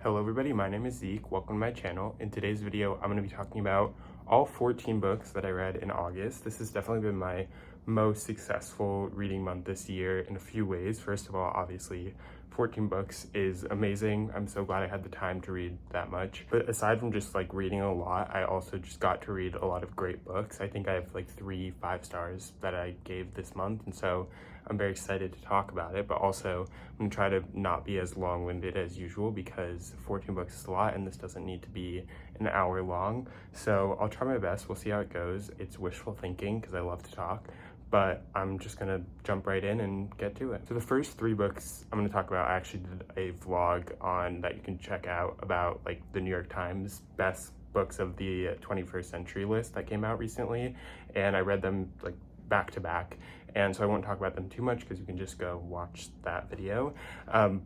Hello everybody, my name is Zeke. Welcome to my channel. In today's video, I'm going to be talking about all 14 books that I read in August. This has definitely been my most successful reading month this year in a few ways. First of all, obviously, 14 books is amazing. I'm so glad I had the time to read that much. But aside from just like reading a lot, I also just got to read a lot of great books. I think I have like 3 5-stars that I gave this month, and so I'm very excited to talk about it, but also I'm going to try to not be as long-winded as usual because 14 books is a lot and this doesn't need to be an hour long. So I'll try my best. We'll see how it goes. It's wishful thinking because I love to talk, but I'm just going to jump right in and get to it. So the first 3 books I'm going to talk about, I actually did a vlog on that you can check out about like the New York Times best books of the 21st century list that came out recently, and I read them like back to back, and so I won't talk about them too much because you can just go watch that video.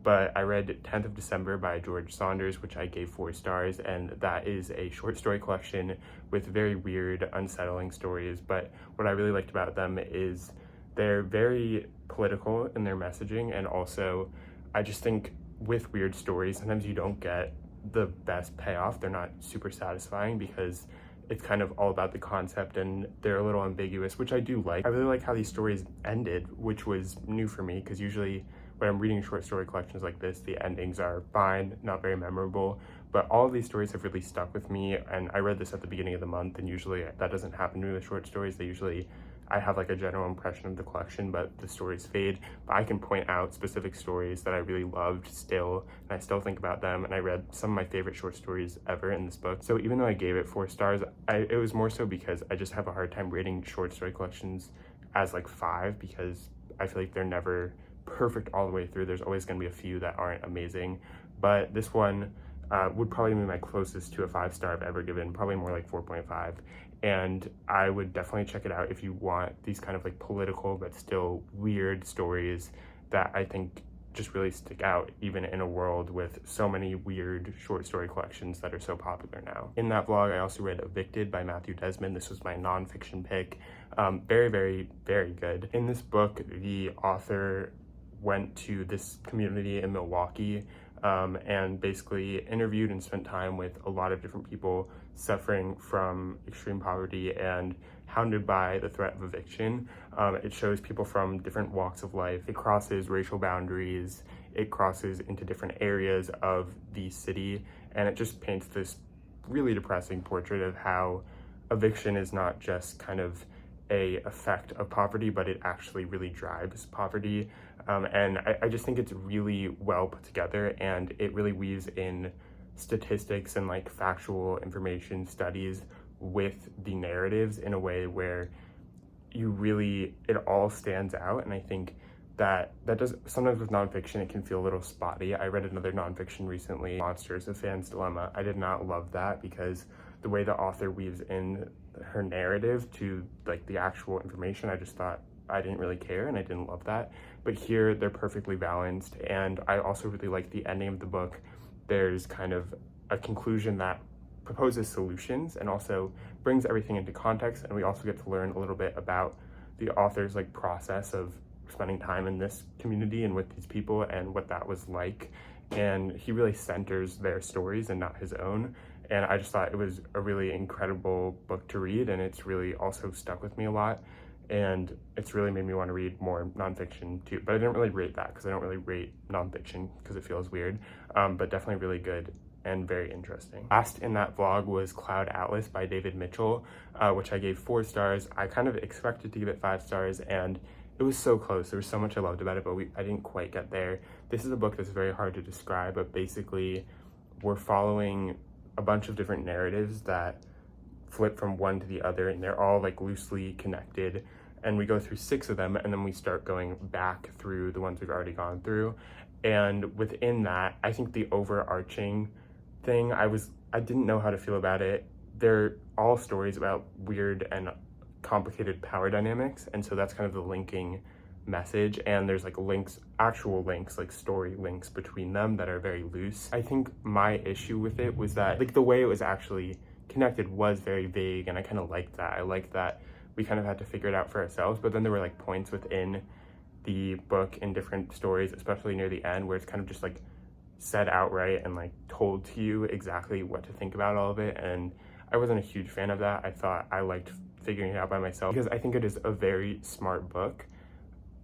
But I read 10th of December by George Saunders, which I gave 4 stars, and that is a short story collection with very weird, unsettling stories. But what I really liked about them is they're very political in their messaging, and also I just think with weird stories, sometimes you don't get the best payoff. They're not super satisfying because it's kind of all about the concept and they're a little ambiguous, which I do like. I really like how these stories ended, which was new for me because usually when I'm reading short story collections like this, the endings are fine, not very memorable, but all of these stories have really stuck with me. And I read this at the beginning of the month, and usually that doesn't happen to me with short stories. I have like a general impression of the collection, but the stories fade. But I can point out specific stories that I really loved still, and I still think about them. And I read some of my favorite short stories ever in this book. So even though I gave it 4 stars, it was more so because I just have a hard time rating short story collections as like 5, because I feel like they're never perfect all the way through. There's always going to be a few that aren't amazing, but this one would probably be my closest to a 5-star I've ever given, probably more like 4.5. And I would definitely check it out if you want these kind of like political but still weird stories that I think just really stick out even in a world with so many weird short story collections that are so popular now. In that vlog, I also read Evicted by Matthew Desmond. This was my nonfiction pick. Very, very, very good. In this book, the author went to this community in Milwaukee and basically interviewed and spent time with a lot of different people suffering from extreme poverty and hounded by the threat of eviction. It shows people from different walks of life. It crosses racial boundaries. It crosses into different areas of the city, and it just paints this really depressing portrait of how eviction is not just kind of a effect of poverty, but it actually really drives poverty. And I just think it's really well put together, and it really weaves in statistics and like factual information studies with the narratives in a way where it all stands out. And I think that does, sometimes with nonfiction it can feel a little spotty. I read another nonfiction recently, Monsters: A Fan's Dilemma. I did not love that because the way the author weaves in her narrative to like the actual information, I just thought I didn't really care, and I didn't love that. But here they're perfectly balanced, and I also really like the ending of the book. There's kind of a conclusion that proposes solutions and also brings everything into context, and we also get to learn a little bit about the author's like process of spending time in this community and with these people and what that was like. And he really centers their stories and not his own. And I just thought it was a really incredible book to read, and it's really also stuck with me a lot. And it's really made me want to read more nonfiction too. But I didn't really rate that because I don't really rate nonfiction because it feels weird, but definitely really good and very interesting. Last in that vlog was Cloud Atlas by David Mitchell, which I gave 4 stars. I kind of expected to give it 5 stars, and it was so close. There was so much I loved about it, but I didn't quite get there. This is a book that's very hard to describe, but basically we're following a bunch of different narratives that flip from one to the other, and they're all like loosely connected, and we go through 6 of them, and then we start going back through the ones we've already gone through. And within that, I think the overarching thing, I didn't know how to feel about it. They're all stories about weird and complicated power dynamics, and so that's kind of the linking message, and there's like links, actual links, like story links between them that are very loose. I think my issue with it was that like the way it was actually connected was very vague, and I kind of liked that. I liked that we kind of had to figure it out for ourselves, but then there were like points within the book in different stories, especially near the end, where it's kind of just like said outright and like told to you exactly what to think about all of it, and I wasn't a huge fan of that. I thought I liked figuring it out by myself because I think it is a very smart book,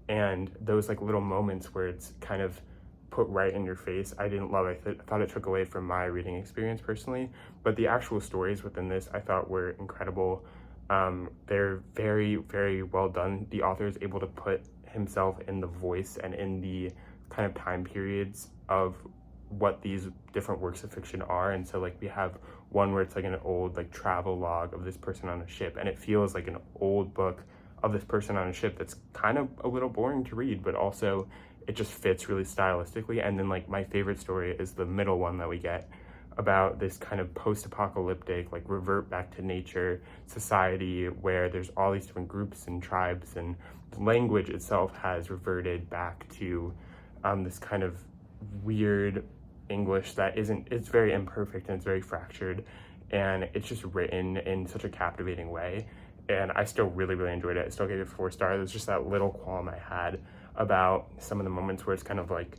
and those like little moments where it's kind of put right in your face, I didn't love it. I thought it took away from my reading experience personally, but the actual stories within this I thought were incredible. They're very, very well done. The author is able to put himself in the voice and in the kind of time periods of what these different works of fiction are. And so like we have one where it's like an old like travel log of this person on a ship, and it feels like an old book of this person on a ship that's kind of a little boring to read, but also it just fits really stylistically. And then like my favorite story is the middle one that we get about this kind of post-apocalyptic, like revert back to nature society where there's all these different groups and tribes, and the language itself has reverted back to this kind of weird English that it's very imperfect and it's very fractured, and it's just written in such a captivating way. And I still really, really enjoyed it. I still gave it 4 stars. There's just that little qualm I had about some of the moments where it's kind of like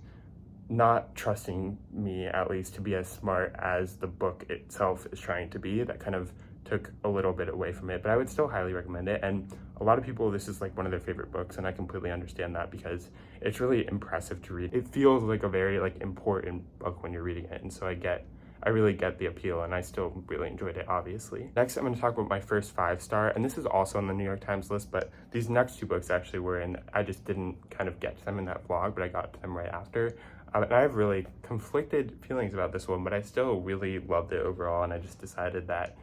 not trusting me, at least, to be as smart as the book itself is trying to be. That kind of took a little bit away from it, but I would still highly recommend it. And a lot of people, this is like one of their favorite books, and I completely understand that because it's really impressive to read. It feels like a very like important book when you're reading it, and so I really get the appeal, and I still really enjoyed it, obviously. Next, I'm going to talk about my first 5-star, and this is also on the New York Times list, but these next 2 books actually were in, I just didn't kind of get to them in that vlog, but I got to them right after. And I have really conflicted feelings about this one, but I still really loved it overall, and I just decided that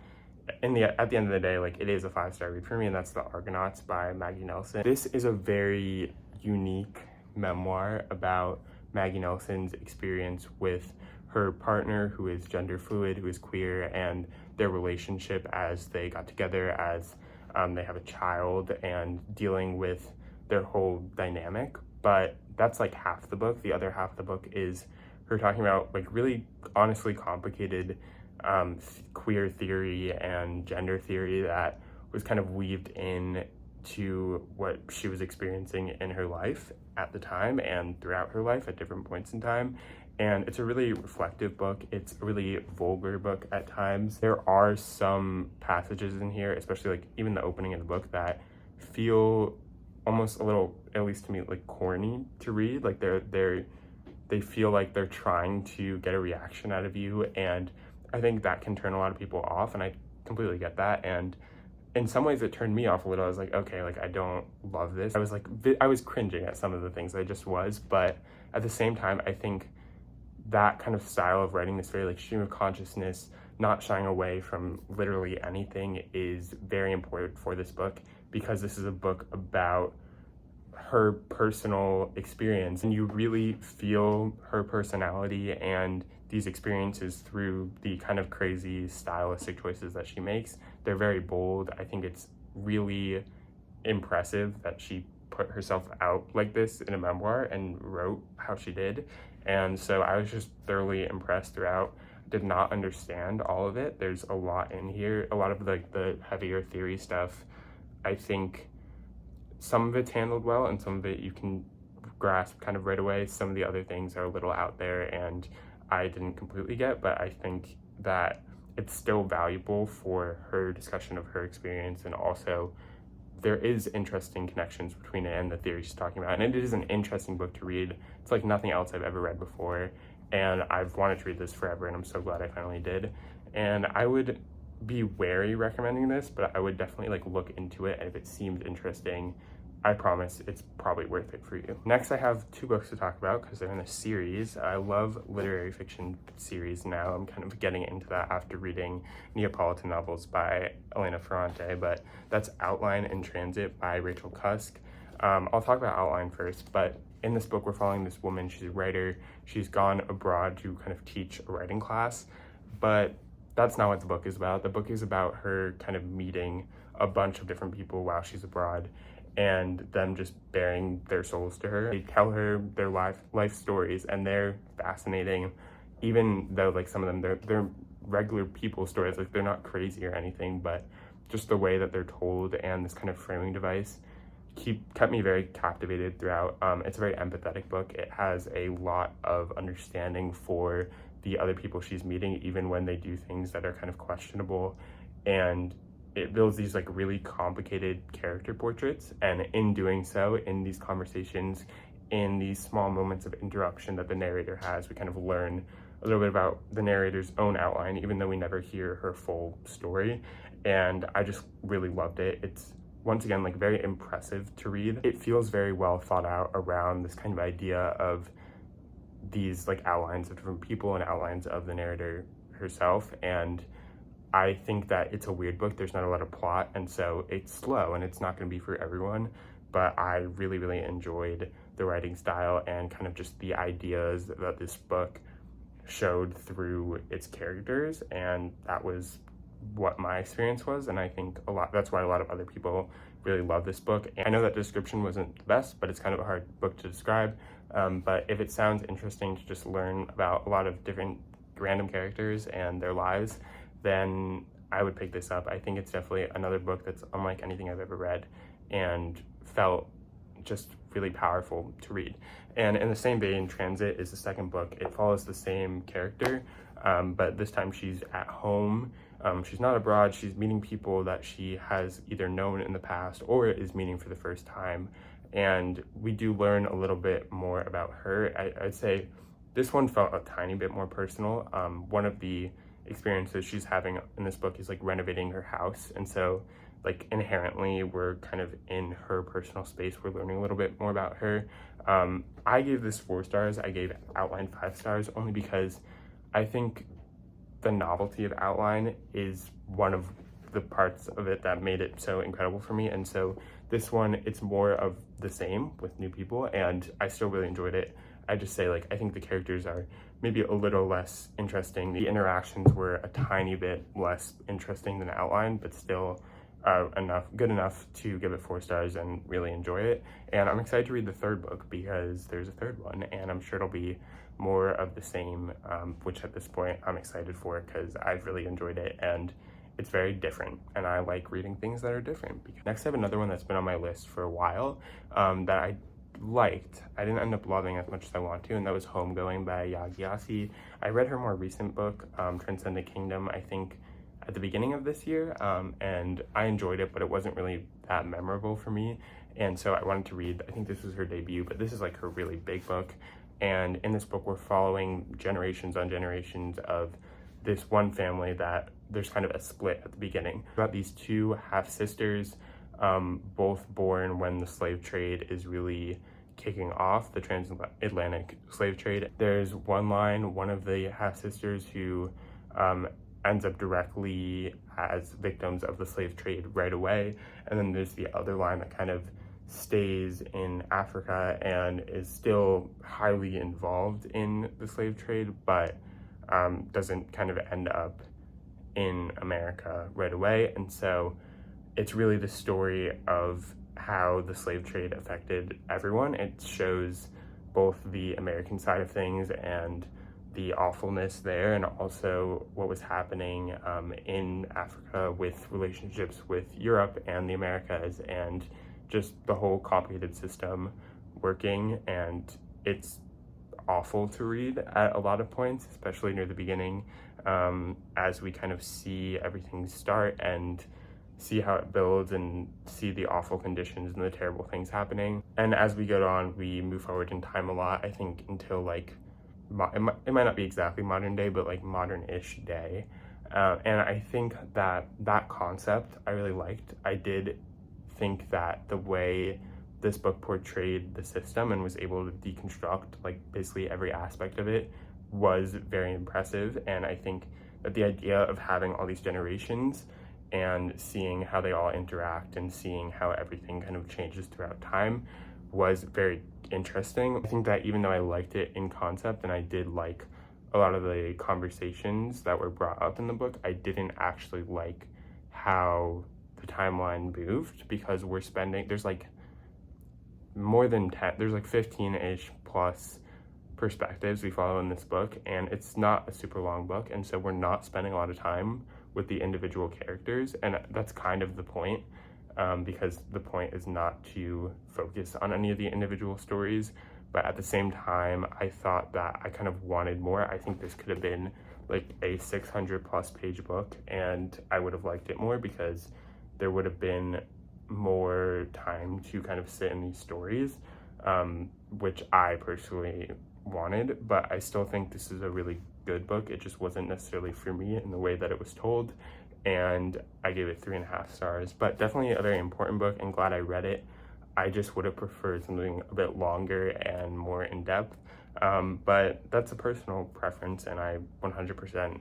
at the end of the day, like, it is a 5-star read for me, and that's The Argonauts by Maggie Nelson. This is a very unique memoir about Maggie Nelson's experience with her partner, who is gender fluid, who is queer, and their relationship as they got together, as they have a child, and dealing with their whole dynamic. But that's like half the book. The other half of the book is her talking about like really honestly complicated queer theory and gender theory that was kind of weaved in to what she was experiencing in her life at the time and throughout her life at different points in time. And it's a really reflective book. It's a really vulgar book at times. There are some passages in here, especially like even the opening of the book, that feel almost a little, at least to me, like corny to read. Like they feel like they're trying to get a reaction out of you, and I think that can turn a lot of people off, and I completely get that. And in some ways it turned me off a little. I was like, okay, like I don't love this. I was cringing at some of the things I just was, but at the same time, I think that kind of style of writing, this very like stream of consciousness, not shying away from literally anything, is very important for this book, because this is a book about her personal experience, and you really feel her personality and these experiences through the kind of crazy stylistic choices that she makes. They're very bold. I think it's really impressive that she put herself out like this in a memoir and wrote how she did. And so I was just thoroughly impressed throughout. Did not understand all of it. There's a lot in here. A lot of like the heavier theory stuff, I think some of it's handled well, and some of it you can grasp kind of right away. Some of the other things are a little out there and I didn't completely get, but I think that it's still valuable for her discussion of her experience, and also there is interesting connections between it and the theory she's talking about. And it is an interesting book to read. It's like nothing else I've ever read before, and I've wanted to read this forever, and I'm so glad I finally did. And I would be wary recommending this, but I would definitely like look into it, and if it seems interesting, I promise it's probably worth it for you. Next, I have 2 books to talk about because they're in a series. I love literary fiction series now. I'm kind of getting into that after reading Neapolitan novels by Elena Ferrante, but that's Outline and Transit by Rachel Cusk. I'll talk about Outline first, but in this book, we're following this woman. She's a writer. She's gone abroad to kind of teach a writing class, but that's not what the book is about. The book is about her kind of meeting a bunch of different people while she's abroad, and them just bearing their souls to her. They tell her their life stories, and they're fascinating, even though like some of them, they're regular people stories. Like they're not crazy or anything, but just the way that they're told and this kind of framing device kept me very captivated throughout. It's a very empathetic book. It has a lot of understanding for the other people she's meeting, even when they do things that are kind of questionable, and it builds these like really complicated character portraits, and in doing so, in these conversations, in these small moments of interruption that the narrator has, we kind of learn a little bit about the narrator's own outline, even though we never hear her full story. And I just really loved it. It's once again like very impressive to read. It feels very well thought out around this kind of idea of these like outlines of different people and outlines of the narrator herself. And I think that it's a weird book. There's not a lot of plot, and so it's slow and it's not going to be for everyone, but I really enjoyed the writing style and kind of just the ideas that this book showed through its characters, and that was what my experience was. And I think that's why a lot of other people really love this book. And I know that description wasn't the best, but it's kind of a hard book to describe, but if it sounds interesting to just learn about a lot of different random characters and their lives, then I would pick this up. I think it's definitely another book that's unlike anything I've ever read and felt just really powerful to read. And in the same vein, Transit is the second book. It follows the same character, but this time she's at home. She's not abroad. She's meeting people that she has either known in the past or is meeting for the first time. And we do learn a little bit more about her. I'd say this one felt a tiny bit more personal. One of the experiences she's having in this book is like renovating her house, and so like inherently we're kind of in her personal space. We're learning a little bit more about her. I gave this 4 stars. I gave Outline 5 stars only because I think the novelty of Outline is one of the parts of it that made it so incredible for me. And so this one, it's more of the same with new people, and I still really enjoyed it. I just say like I think the characters are maybe a little less interesting. The interactions were a tiny bit less interesting than Outline, but still good enough to give it 4 stars and really enjoy it. And I'm excited to read the third book because there's a third one, and I'm sure it'll be more of the same, which at this point I'm excited for because I've really enjoyed it and it's very different, and I like reading things that are different. Next, I have another one that's been on my list for a while that I liked. I didn't end up loving as much as I want to, and that was Homegoing by Yagyasi. I read her more recent book, Transcendent Kingdom, I think at the beginning of this year, and I enjoyed it, but it wasn't really that memorable for me, and so I wanted to read, I think this was her debut, but this is like her really big book. And in this book we're following generations on generations of this one family that there's kind of a split at the beginning about these 2 half-sisters, both born when the slave trade is really kicking off, the transatlantic slave trade. There's one of the half-sisters who ends up directly as victims of the slave trade right away, and then there's the other line that kind of stays in Africa and is still highly involved in the slave trade, but doesn't kind of end up in America right away. And so it's really the story of how the slave trade affected everyone. It shows both the American side of things and the awfulness there, and also what was happening in Africa with relationships with Europe and the Americas, and just the whole complicated system working. And it's awful to read at a lot of points, especially near the beginning, as we kind of see everything start and see how it builds and see the awful conditions and the terrible things happening. And as we go on, we move forward in time a lot, I think, until like it might not be exactly modern day, but like modern-ish day. And I think that concept I really liked. I did think that the way this book portrayed the system and was able to deconstruct like basically every aspect of it was very impressive. And I think that the idea of having all these generations and seeing how they all interact and seeing how everything kind of changes throughout time was very interesting. I think that even though I liked it in concept and I did like a lot of the conversations that were brought up in the book, I didn't actually like how the timeline moved, because there's like more than 10, there's like 15-ish plus perspectives we follow in this book, and it's not a super long book, and so we're not spending a lot of time with the individual characters, and that's kind of the point. because the point is not to focus on any of the individual stories. But at the same time, I thought that I kind of wanted more. I think this could have been like a 600+ page book, and I would have liked it more because there would have been more time to kind of sit in these stories, which I personally wanted. But I still think this is a really good book. It just wasn't necessarily for me in the way that it was told, and I gave it 3.5 stars. But definitely a very important book, and glad I read it. I just would have preferred something a bit longer and more in-depth, but that's a personal preference, and I 100%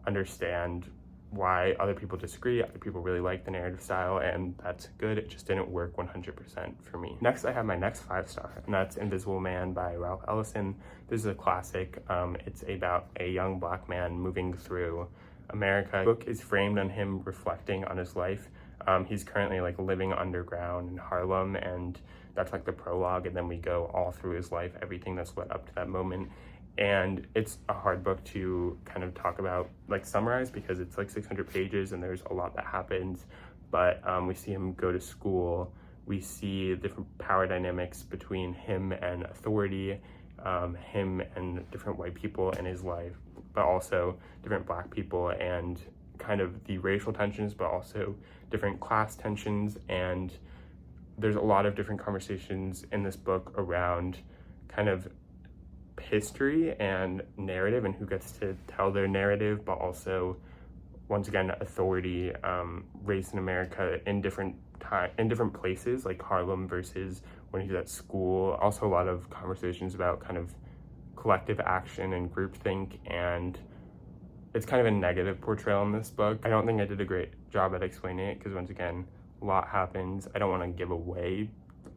understand why other people disagree. Other people really like the narrative style, and that's good. It just didn't work 100% for me. Next, I have my next 5-star, and that's Invisible Man by Ralph Ellison. This is a classic. It's about a young Black man moving through America. The book is framed on him reflecting on his life. He's currently like living underground in Harlem, and that's like the prologue, and then we go all through his life, everything that's led up to that moment. And it's a hard book to kind of talk about, like summarize, because it's like 600 pages and there's a lot that happens. But we see him go to school, we see different power dynamics between him and authority, him and different white people in his life, but also different Black people, and kind of the racial tensions, but also different class tensions. And there's a lot of different conversations in this book around kind of history and narrative and who gets to tell their narrative, but also, once again, authority, race in America in different places, like Harlem versus when he's at school. Also a lot of conversations about kind of collective action and groupthink, and it's kind of a negative portrayal in this book. I don't think I did a great job at explaining it because, once again, a lot happens. I don't want to give away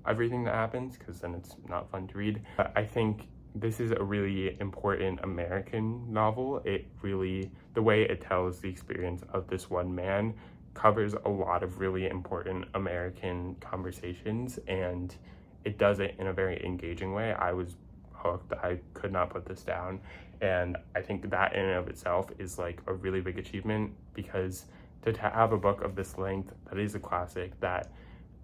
everything that happens because then it's not fun to read. But I think this is a really important American novel. It really, the way it tells the experience of this one man, covers a lot of really important American conversations, and it does it in a very engaging way. I was hooked. I could not put this down. And I think that in and of itself is like a really big achievement, because to have a book of this length that is a classic, that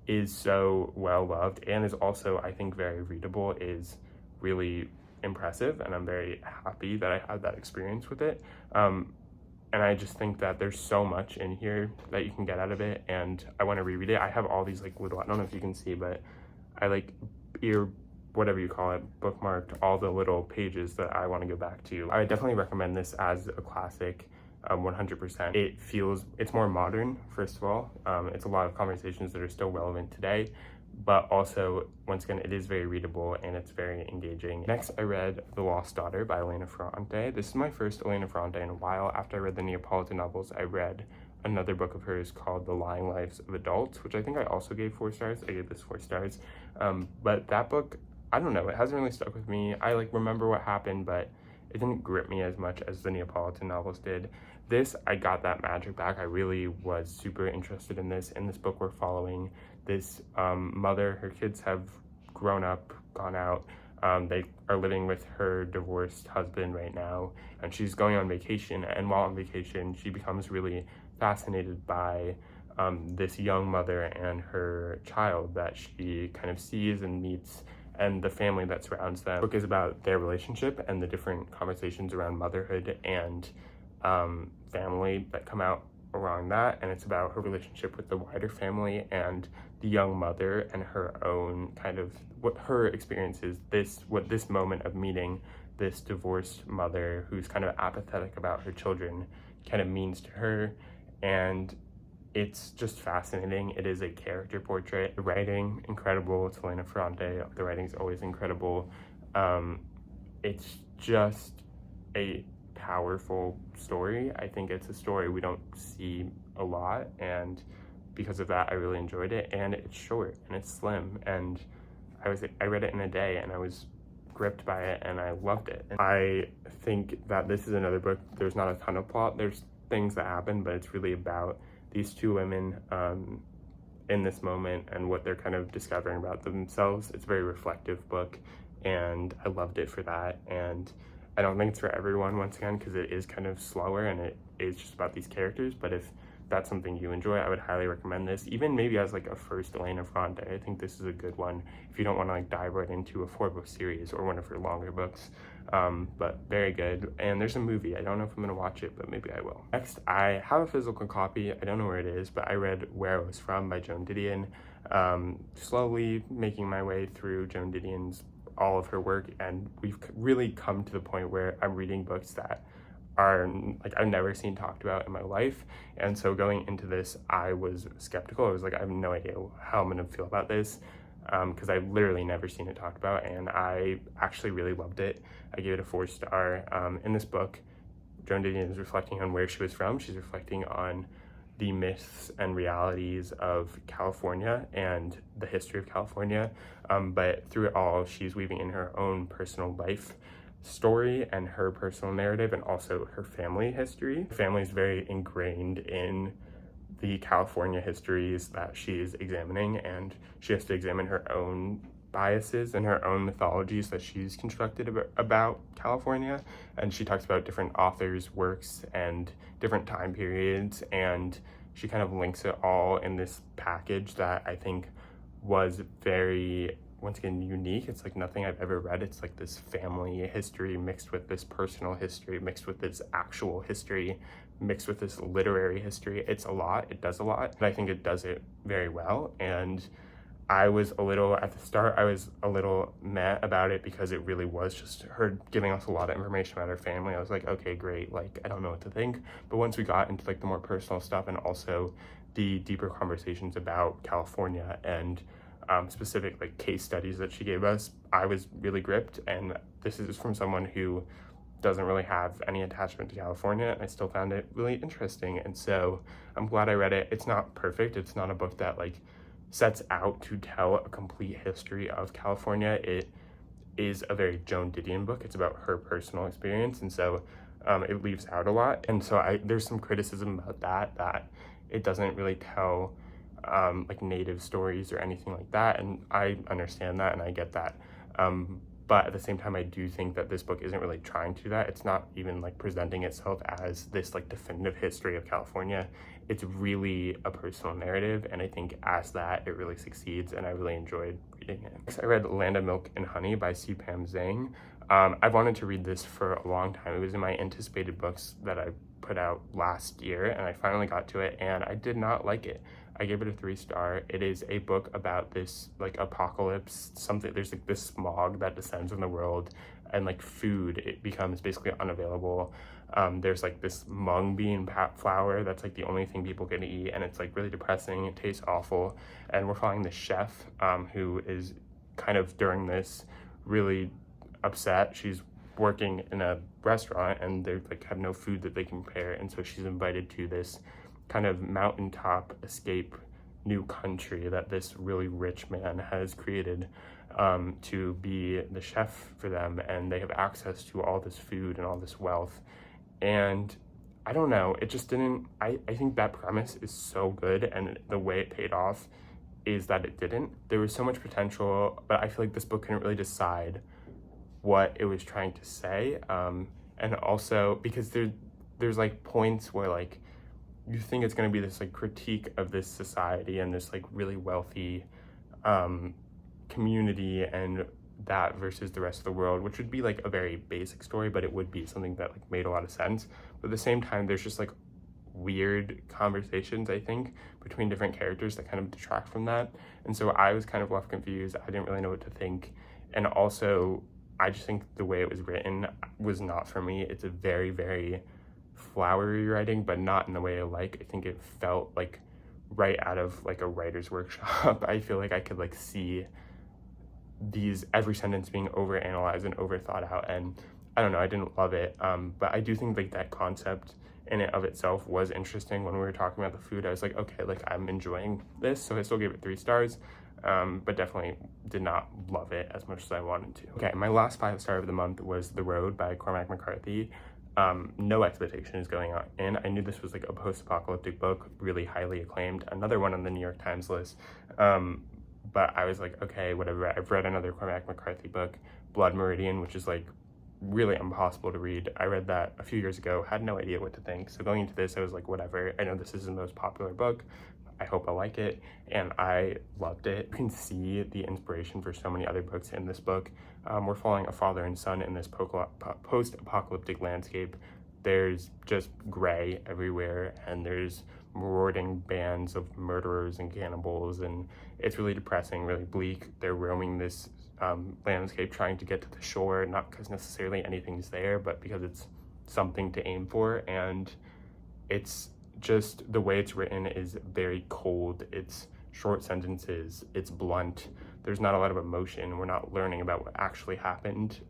is so well loved, and is also, I think, very readable, is really impressive. And I'm very happy that I had that experience with it. And I just think that there's so much in here that you can get out of it, and I want to reread it. I have all these like little, I don't know if you can see, but I like whatever you call it, bookmarked all the little pages that I want to go back to. I definitely recommend this as a classic, 100%. It's more modern, first of all. It's a lot of conversations that are still relevant today, but also, once again, it is very readable and it's very engaging. Next, I read The Lost Daughter by Elena Ferrante. This is my first Elena Ferrante in a while. After I read the Neapolitan novels, I read another book of hers called The Lying Lives of Adults, which I think I also gave 4 stars. I gave this 4 stars. But that book, I don't know, it hasn't really stuck with me. I like remember what happened, but it didn't grip me as much as the Neapolitan novels did. This, I got that magic back. I really was super interested in this. In this book, we're following this mother. Her kids have grown up, gone out. They are living with her divorced husband right now, and she's going on vacation. And while on vacation, she becomes really fascinated by this young mother and her child that she kind of sees and meets, and the family that surrounds them. The book is about their relationship and the different conversations around motherhood and family that come out around that, and it's about her relationship with the wider family and the young mother and her own kind of what her experience is, what this moment of meeting this divorced mother who's kind of apathetic about her children kind of means to her. And it's just fascinating. It is a character portrait. The writing, incredible. It's Elena Ferrante. The writing's always incredible. It's just a powerful story. I think it's a story we don't see a lot, and because of that, I really enjoyed it. And it's short and it's slim, and I read it in a day, and I was gripped by it, and I loved it. And I think that this is another book. There's not a ton of plot. There's things that happen, but it's really about these 2 women in this moment and what they're kind of discovering about themselves. It's a very reflective book, and I loved it for that. And I don't think it's for everyone, once again, because it is kind of slower and it is just about these characters. But if that's something you enjoy, I would highly recommend this, even maybe as like a first Elena Ferrante. I think this is a good one if you don't want to like dive right into a 4-book series or one of her longer books. But very good. And there's a movie. I don't know if I'm gonna watch it, but maybe I will. Next, I have a physical copy. I don't know where it is, but I read Where I Was From by Joan Didion. Slowly making my way through Joan Didion's all of her work, and we've really come to the point where I'm reading books that are like I've never seen talked about in my life. And so going into this, I was skeptical. I was like, I have no idea how I'm gonna feel about this, because I've literally never seen it talked about, and I actually really loved it. I gave it a 4-star. In this book, Joan Didion is reflecting on where she was from. She's reflecting on the myths and realities of California and the history of California, but through it all, she's weaving in her own personal life story and her personal narrative, and also her family history. Her family is very ingrained in the California histories that she's examining, and she has to examine her own biases and her own mythologies that she's constructed about California. And she talks about different authors' works and different time periods, and she kind of links it all in this package that I think was very, once again, unique. It's like nothing I've ever read. It's like this family history mixed with this personal history, mixed with this actual history, mixed with this literary history. It's a lot, it does a lot, but I think it does it very well. And I was a little, at the start, I was a little meh about it because it really was just her giving us a lot of information about her family. I was like, okay, great, like, I don't know what to think. But once we got into like the more personal stuff and also the deeper conversations about California and specific like case studies that she gave us, I was really gripped. And this is from someone who doesn't really have any attachment to California. I still found it really interesting, and so I'm glad I read it. It's not perfect. It's not a book that like sets out to tell a complete history of California. It is a very Joan Didion book. It's about her personal experience, and so it leaves out a lot. And so there's some criticism about that it doesn't really tell like native stories or anything like that, and I understand that and I get that. But at the same time, I do think that this book isn't really trying to do that. It's not even like presenting itself as this like definitive history of California. It's really a personal narrative, and I think as that, it really succeeds, and I really enjoyed reading it. Next, I read Land of Milk and Honey by C. Pam Zhang. I've wanted to read this for a long time. It was in my anticipated books that I put out last year, and I finally got to it, and I did not like it. I gave it a 3-star. It is a book about this like apocalypse, something, there's like this smog that descends on the world, and like food, it becomes basically unavailable. There's like this mung bean flour that's like the only thing people can eat, and it's like really depressing. It tastes awful, and we're following the chef who is kind of during this really upset. She's working in a restaurant and they like have no food that they can prepare, and so she's invited to this kind of mountaintop escape new country that this really rich man has created to be the chef for them, and they have access to all this food and all this wealth. And I don't know, it just didn't, I think that premise is so good, and the way it paid off is that it didn't. There was so much potential, but I feel like this book couldn't really decide what it was trying to say. And also because there's like points where like you think it's going to be this like critique of this society and this like really wealthy community and that versus the rest of the world, which would be like a very basic story, but it would be something that like made a lot of sense. But at the same time, there's just like weird conversations, I think, between different characters that kind of detract from that. And so I was kind of left confused. I didn't really know what to think. And also, I just think the way it was written was not for me. It's a very, very flowery writing, but not in the way I like. I think it felt like right out of like a writer's workshop. I feel like I could like see every sentence being overanalyzed and over thought out, and I don't know, I didn't love it. But I do think like that concept in it of itself was interesting. When we were talking about the food, I was like, okay, like I'm enjoying this, so I still gave it 3 stars. But definitely did not love it as much as I wanted to. Okay, my last 5-star of the month was The Road by Cormac McCarthy. No expectations going on in. I knew this was like a post-apocalyptic book, really highly acclaimed, another one on the New York Times list. But I was like, okay, whatever. I've read another Cormac McCarthy book, Blood Meridian, which is like really impossible to read. I read that a few years ago, had no idea what to think. So going into this, I was like, whatever. I know this is the most popular book. I hope I like it. And I loved it. You can see the inspiration for so many other books in this book. We're following a father and son in this post-apocalyptic landscape. There's just gray everywhere, and there's marauding bands of murderers and cannibals, and it's really depressing, really bleak. They're roaming this landscape trying to get to the shore, not because necessarily anything's there, but because it's something to aim for. And it's just, the way it's written is very cold. It's short sentences, it's blunt, there's not a lot of emotion. We're not learning about what actually happened,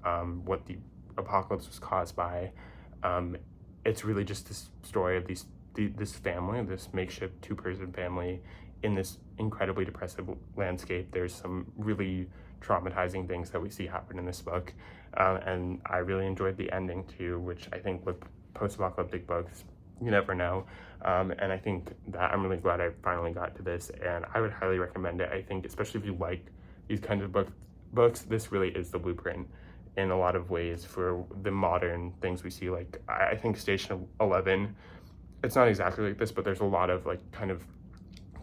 what the apocalypse was caused by. It's really just this story of this family, this makeshift two-person family in this incredibly depressive landscape. There's some really traumatizing things that we see happen in this book, and I really enjoyed the ending too, which I think with post-apocalyptic books, you never know, and I think that I'm really glad I finally got to this, and I would highly recommend it. I think especially if you like these kinds of books, this really is the blueprint in a lot of ways for the modern things we see. Like, I think Station 11, it's not exactly like this, but there's a lot of like kind of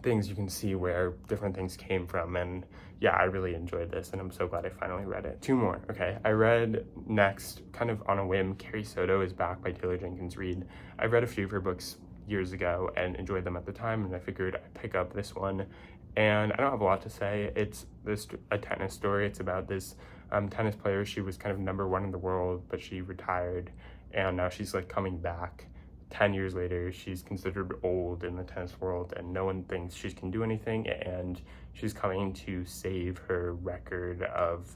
things you can see where different things came from. And yeah, I really enjoyed this, and I'm so glad I finally read it. Two more. Okay, I read next, kind of on a whim, Carrie SoDo is Back by Taylor Jenkins Reid. I read a few of her books years ago and enjoyed them at the time, and I figured I'd pick up this one. And I don't have a lot to say. It's a tennis story. It's about this tennis player. She was kind of #1 in the world, but she retired, and now she's like coming back 10 years later. She's considered old in the tennis world, and no one thinks she can do anything, and she's coming to save her record of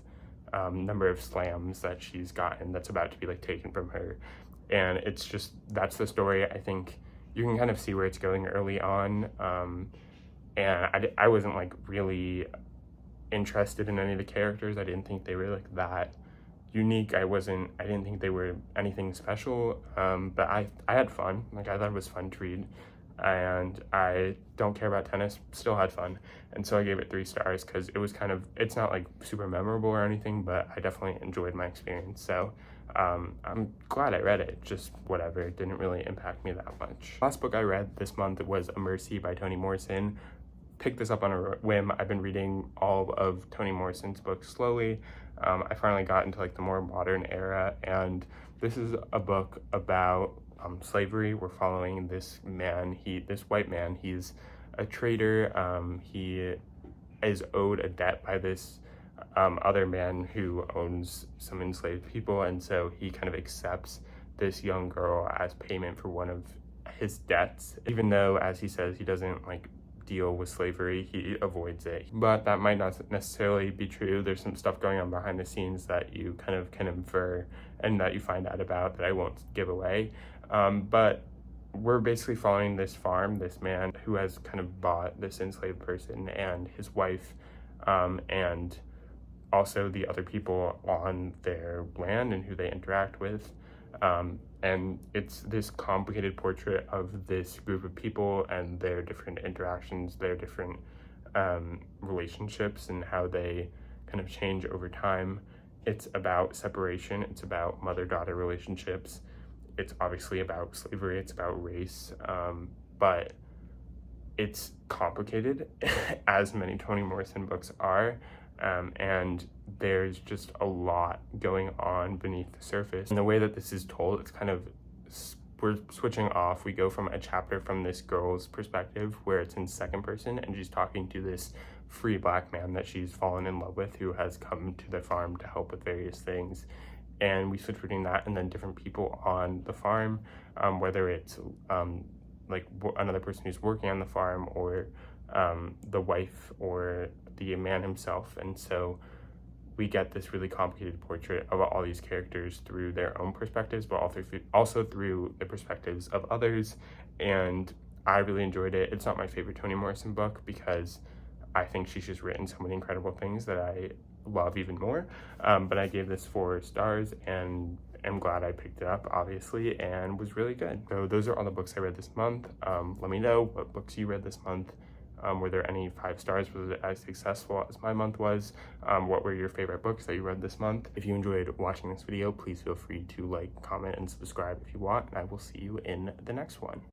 number of slams that she's gotten that's about to be like taken from her. And it's just, that's the story. I think you can kind of see where it's going early on, and I wasn't like really interested in any of the characters. I didn't think they were like that unique. I didn't think they were anything special, but I had fun. Like, I thought it was fun to read, and I don't care about tennis, still had fun. And so I gave it 3 stars because it was kind of, it's not like super memorable or anything, but I definitely enjoyed my experience. So I'm glad I read it, just whatever, it didn't really impact me that much. Last book I read this month was A Mercy by Toni Morrison. Picked this up on a whim. I've been reading all of Toni Morrison's books slowly. I finally got into like the more modern era, and this is a book about slavery. We're following this man, this white man. He's a trader. He is owed a debt by this other man who owns some enslaved people, and so he kind of accepts this young girl as payment for one of his debts, even though, as he says, he doesn't like deal with slavery, he avoids it. But that might not necessarily be true. There's some stuff going on behind the scenes that you kind of can infer and that you find out about that I won't give away. But we're basically following this farm, this man who has kind of bought this enslaved person and his wife, and also the other people on their land and who they interact with. And it's this complicated portrait of this group of people and their different interactions, their different relationships, and how they kind of change over time. It's about separation, it's about mother-daughter relationships, it's obviously about slavery, it's about race, but it's complicated, as many Toni Morrison books are. And there's just a lot going on beneath the surface. And the way that this is told, it's kind of, we're switching off. We go from a chapter from this girl's perspective where it's in second person, and she's talking to this free black man that she's fallen in love with, who has come to the farm to help with various things. And we switch between that and then different people on the farm, whether it's like another person who's working on the farm, or the wife, or the man himself. And so we get this really complicated portrait of all these characters through their own perspectives, but also through the perspectives of others. And I really enjoyed it. It's not my favorite Toni Morrison book because I think she's just written so many incredible things that I love even more. But I gave this 4 stars, and I'm glad I picked it up, obviously, and was really good. So those are all the books I read this month. Let me know what books you read this month. Were there any 5 stars? Was it as successful as my month was? What were your favorite books that you read this month? If you enjoyed watching this video, please feel free to like, comment, and subscribe if you want, and I will see you in the next one.